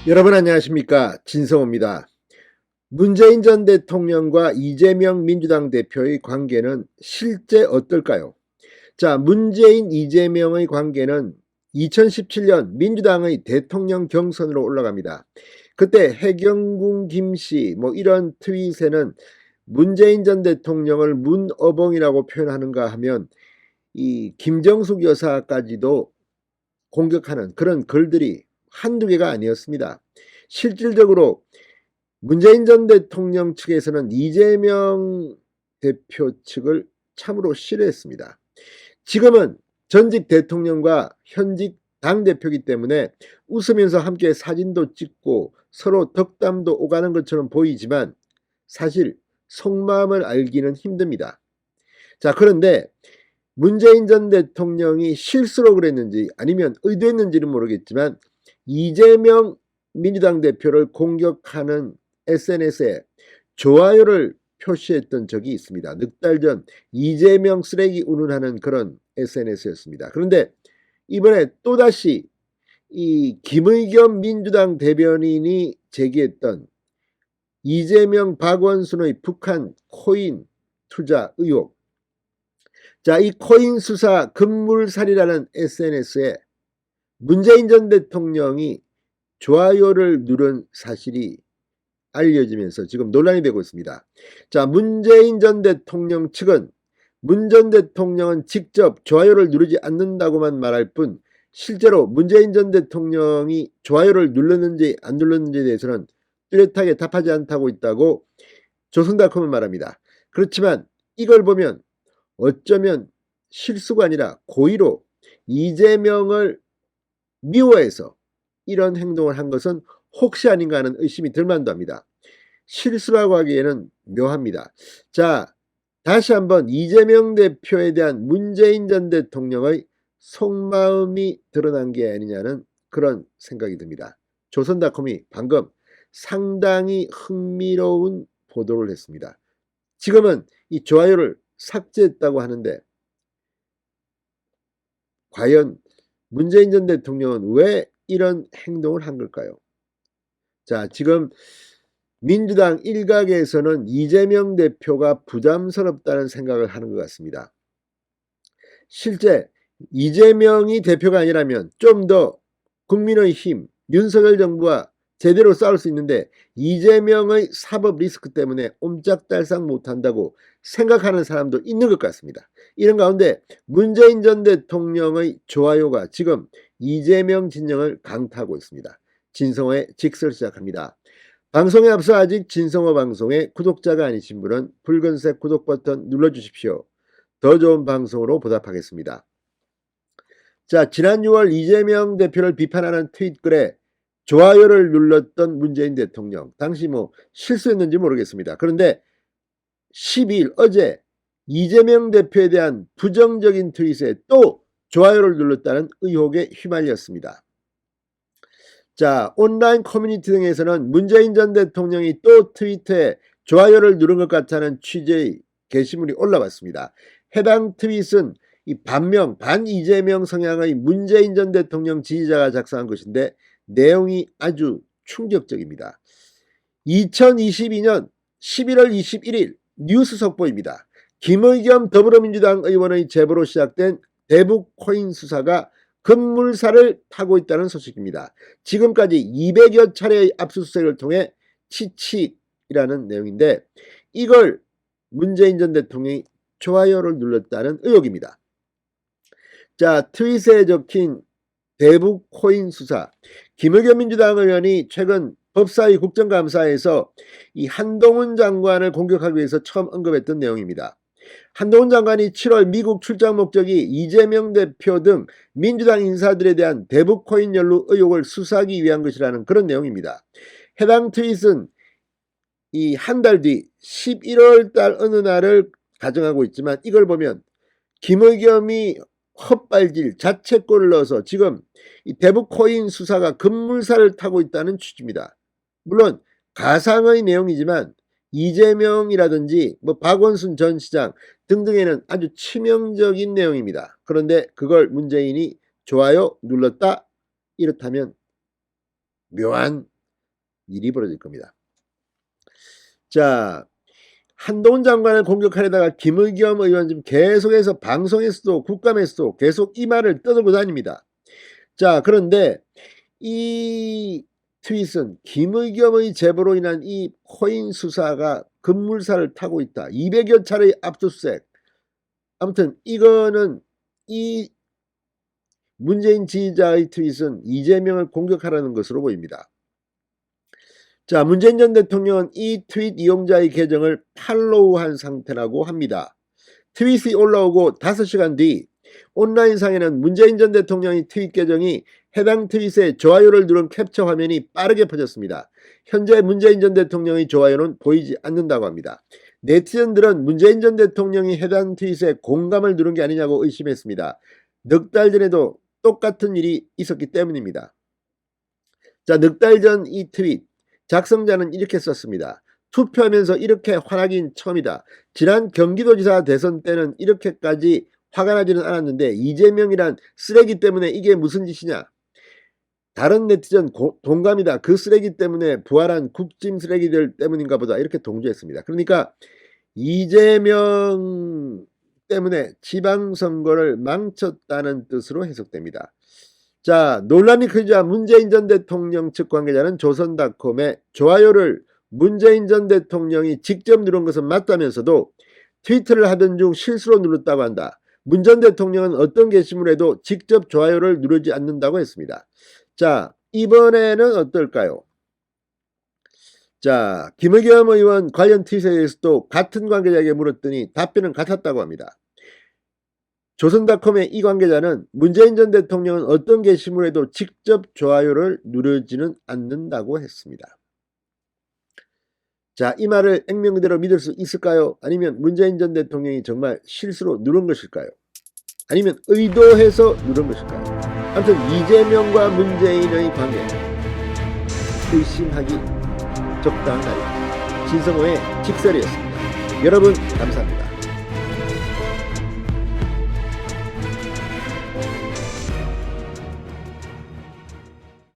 여러분 안녕하십니까, 진성호입니다. 문재인 전 대통령과 이재명 민주당 대표의 관계는 실제 어떨까요? 자, 문재인 이재명의 관계는 2017년 민주당의 대통령 경선으로 올라갑니다. 그때 해경궁 김씨 이런 트윗에는 문재인 전 대통령을 문어봉이라고 표현하는가 하면 이 김정숙 여사까지도 공격하는 그런 글들이 한두 개가 아니었습니다. 실질적으로 문재인 전 대통령 측에서는 이재명 대표 측을 참으로 싫어했습니다. 지금은 전직 대통령과 현직 당대표이기 때문에 웃으면서 함께 사진도 찍고 서로 덕담도 오가는 것처럼 보이지만 사실 속마음을 알기는 힘듭니다. 자, 그런데 문재인 전 대통령이 실수로 그랬는지 아니면 의도했는지는 모르겠지만 이재명 민주당 대표를 공격하는 SNS에 좋아요를 표시했던 적이 있습니다. 넉 달 전 이재명 쓰레기 운운하는 그런 SNS였습니다. 그런데 이번에 또다시 이 김의겸 민주당 대변인이 제기했던 이재명 박원순의 북한 코인 투자 의혹. 자, 이 코인 수사 급물살이라는 SNS에 문재인 전 대통령이 좋아요를 누른 사실이 알려지면서 지금 논란이 되고 있습니다. 자, 문재인 전 대통령 측은 문 전 대통령은 직접 좋아요를 누르지 않는다고만 말할 뿐 실제로 문재인 전 대통령이 좋아요를 눌렀는지 안 눌렀는지에 대해서는 뚜렷하게 답하지 않다고 있다고 조선닷컴은 말합니다. 그렇지만 이걸 보면 어쩌면 실수가 아니라 고의로 이재명을 미워해서 이런 행동을 한 것은 혹시 아닌가 하는 의심이 들만도 합니다. 실수라고 하기에는 묘합니다. 자, 다시 한번 이재명 대표에 대한 문재인 전 대통령의 속마음이 드러난 게 아니냐는 그런 생각이 듭니다. 조선닷컴이 방금 상당히 흥미로운 보도를 했습니다. 지금은 이 좋아요를 삭제했다고 하는데 과연 문재인 전 대통령은 왜 이런 행동을 한 걸까요? 자, 지금 민주당 일각에서는 이재명 대표가 부담스럽다는 생각을 하는 것 같습니다. 실제 이재명이 대표가 아니라면 좀 더 국민의힘, 윤석열 정부와 제대로 싸울 수 있는데 이재명의 사법 리스크 때문에 옴짝달싹 못한다고 생각하는 사람도 있는 것 같습니다. 이런 가운데 문재인 전 대통령의 좋아요가 지금 이재명 진영을 강타하고 있습니다. 진성호의 직설 시작합니다. 방송에 앞서 아직 진성호 방송의 구독자가 아니신 분은 붉은색 구독 버튼 눌러주십시오. 더 좋은 방송으로 보답하겠습니다. 자, 지난 6월 이재명 대표를 비판하는 트윗글에 좋아요를 눌렀던 문재인 대통령. 당시 실수했는지 모르겠습니다. 그런데 12일 어제 이재명 대표에 대한 부정적인 트윗에 또 좋아요를 눌렀다는 의혹에 휘말렸습니다. 자, 온라인 커뮤니티 등에서는 문재인 전 대통령이 또 트윗에 좋아요를 누른 것 같다는 취재의 게시물이 올라왔습니다. 해당 트윗은 이 반 이재명 성향의 문재인 전 대통령 지지자가 작성한 것인데 내용이 아주 충격적입니다. 2022년 11월 21일 뉴스 속보입니다. 김의겸 더불어민주당 의원의 제보로 시작된 대북 코인 수사가 급물살을 타고 있다는 소식입니다. 지금까지 200여 차례의 압수수색을 통해 치치이라는 내용인데 이걸 문재인 전 대통령이 좋아요를 눌렀다는 의혹입니다. 자, 트윗에 적힌 대북 코인 수사. 김의겸 민주당 의원이 최근 법사위 국정감사에서 이 한동훈 장관을 공격하기 위해서 처음 언급했던 내용입니다. 한동훈 장관이 7월 미국 출장 목적이 이재명 대표 등 민주당 인사들에 대한 대북 코인 연루 의혹을 수사하기 위한 것이라는 그런 내용입니다. 해당 트윗은 이 한 달 뒤 11월 달 어느 날을 가정하고 있지만 이걸 보면 김의겸이 헛발질 자책골을 넣어서 지금 이 대북 코인 수사가 급물살을 타고 있다는 취지입니다. 물론 가상의 내용이지만 이재명이라든지 박원순 전 시장 등등에는 아주 치명적인 내용입니다. 그런데 그걸 문재인이 좋아요 눌렀다? 이렇다면 묘한 일이 벌어질 겁니다. 자, 한동훈 장관을 공격하려다가 김의겸 의원 지금 계속해서 방송에서도 국감에서도 계속 이 말을 떠들고 다닙니다. 자, 그런데 이 트윗은 김의겸의 제보로 인한 이 코인 수사가 급물살을 타고 있다. 200여 차례의 압수수색. 아무튼 이거는 이 문재인 지지자의 트윗은 이재명을 공격하라는 것으로 보입니다. 자, 문재인 전 대통령은 이 트윗 이용자의 계정을 팔로우한 상태라고 합니다. 트윗이 올라오고 5시간 뒤 온라인상에는 문재인 전 대통령의 트윗 계정이 해당 트윗에 좋아요를 누른 캡처 화면이 빠르게 퍼졌습니다. 현재 문재인 전 대통령의 좋아요는 보이지 않는다고 합니다. 네티즌들은 문재인 전 대통령이 해당 트윗에 공감을 누른 게 아니냐고 의심했습니다. 넉 달 전에도 똑같은 일이 있었기 때문입니다. 자, 넉 달 전 이 트윗 작성자는 이렇게 썼습니다. 투표하면서 이렇게 화나긴 처음이다. 지난 경기도지사 대선 때는 이렇게까지 화가 나지는 않았는데 이재명이란 쓰레기 때문에 이게 무슨 짓이냐. 다른 네티즌 동감이다. 그 쓰레기 때문에 부활한 국짐 쓰레기들 때문인가 보다. 이렇게 동조했습니다. 그러니까 이재명 때문에 지방선거를 망쳤다는 뜻으로 해석됩니다. 자, 논란이 크자 문재인 전 대통령 측 관계자는 조선닷컴에 좋아요를 문재인 전 대통령이 직접 누른 것은 맞다면서도 트위터를 하던 중 실수로 눌렀다고 한다. 문 전 대통령은 어떤 게시물에도 직접 좋아요를 누르지 않는다고 했습니다. 자, 이번에는 어떨까요? 자, 김의겸 의원 관련 트윗에 대해서도 같은 관계자에게 물었더니 답변은 같았다고 합니다. 조선닷컴의 이 관계자는 문재인 전 대통령은 어떤 게시물에도 직접 좋아요를 누르지는 않는다고 했습니다. 자, 이 말을 액면 그대로 믿을 수 있을까요? 아니면 문재인 전 대통령이 정말 실수로 누른 것일까요? 아니면 의도해서 누른 것일까요? 아무튼 이재명과 문재인의 관계 의심하기 적당한 날입니다. 진성호의 직설이었습니다. 여러분 감사합니다.